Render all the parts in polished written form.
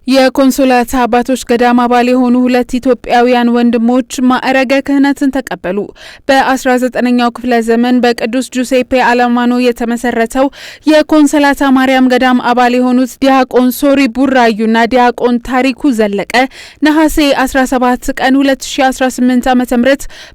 የኮንሶላታ አባቶች ገዳም አባል የሆኑ ሁለት ኢትዮጵያውያን ወንድሞች ማዕረገ ክህነትን ተቀበሉ። በ19ኛው ክፍለ ዘመን በቅዱስ ጁሴፔ አላማኖ የተመሰረተው የኮንሶላታ ማርያም ገዳም አባል የሆኑት ዲያቆን ሶሪ ቡራዩና ዲያቆን ታሪኩ ዘለቀ ነሐሴ 17 ቀን 2018 ዓ.ም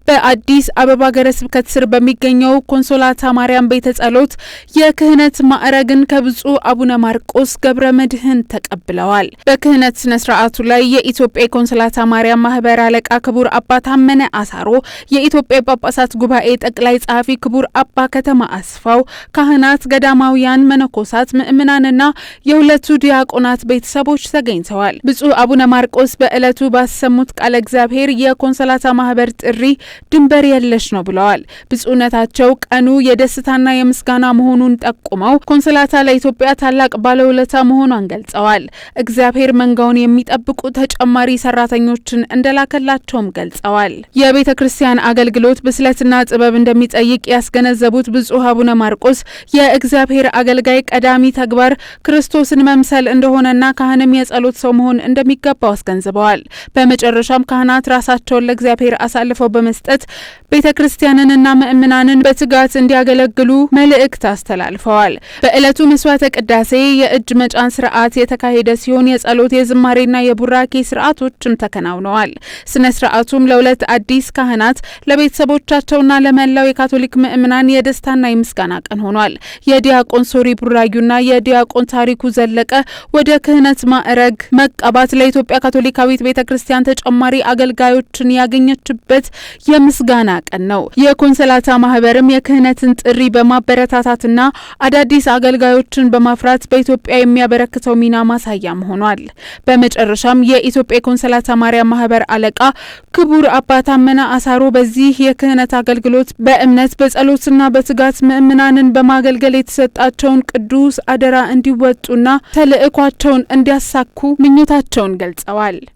በአዲስ አበባ ሀገረ ስብከት ስር በሚገኘው ኮንሶላታ ማርያም ቤተ ጸሎት የክህነት ማዕረግን ከብፁዕ አቡነ ማርቆስ ገብረ መድኅን ተቀብለዋል። በክህነት ስነ ስርዓቱ ላይ የኢትዮጵያ ኮንሶላታ ማርያም ማህበር አለቃ ክቡር አባ ታመነ አሳሮ፣ የኢትዮጵያ ጳጳሳት ጉባኤ ጠቅላይ ጸሐፊ ክቡር አባ ከተማ አስፋው፣ ካህናት፣ ገዳማውያን፣ መነኮሳት፣ ምእምናንና የሁለቱ ዲያቆናት ቤተሰቦች ተገኝተዋል። ብፁዕ አቡነ ማርቆስ በዕለቱ ባሰሙት ቃለ እግዚአብሔር የኮንሶላታ ማህበር ጥሪ ድንበር የለሽ ነው ብለዋል። ብፁዕነታቸው ቀኑ የደስታና የምስጋና መሆኑን ጠቁመው ኮንሶላታ ለኢትዮጵያ ታላቅ ባለውለታ መሆኗን ገልጸዋል። እግዚአብሔር መንጋውን የሚጠብቁ ተጨማሪ ሰራተኞችን እንደላከላቸውም ገልጸዋል። የቤተ ክርስቲያን አገልግሎት ብስለትና ጥበብ እንደሚጠይቅ ያስገነዘቡት ብፁዕ አቡነ ማርቆስ የእግዚአብሔር አገልጋይ ቀዳሚ ተግባር ክርስቶስን መምሰል እንደሆነና ካህንም የጸሎት ሰው መሆን እንደሚገባው አስገንዝበዋል። በመጨረሻም ካህናት ራሳቸውን ለእግዚአብሔር አሳልፈው በመስጠት ቤተ ክርስቲያንንና ምእምናንን በትጋት እንዲያገለግሉ መልእክት አስተላልፈዋል። በዕለቱ መስዋዕተ ቅዳሴ የእጅ መጫን ስርዓት የተካሄደ ሲሆን የጸሎት የዝማሬና የቡራኬ ስርዓቶችም ተከናውነዋል። ስነ ስርዓቱም ለሁለት አዲስ ካህናት ለቤተሰቦቻቸውና ለመላው የካቶሊክ ምእምናን የደስታና የምስጋና ቀን ሆኗል። የዲያቆን ሶሪ ቡራዩና የዲያቆን ታሪኩ ዘለቀ ወደ ክህነት ማዕረግ መቀባት ለኢትዮጵያ ካቶሊካዊት ቤተክርስቲያን ተጨማሪ አገልጋዮችን ያገኘችበት የምስጋና ቀን ነው። የኮንሶላታ ማህበርም የክህነትን ጥሪ በማበረታታትና አዳዲስ አገልጋዮችን በማፍራት በኢትዮጵያ የሚያበረክተው ሚና ማሳያ ሆኗል። በመጨረሻም የኢትዮጵያ ኮንሶላታ ማርያም ማህበር አለቃ ክቡር አባ ታመነ አሳሮ በዚህ የክህነት አገልግሎት በእምነት በጸሎትና በትጋት ምእምናንን በማገልገል የተሰጣቸውን ቅዱስ አደራ እንዲወጡና ተልእኳቸውን እንዲያሳኩ ምኞታቸውን ገልጸዋል።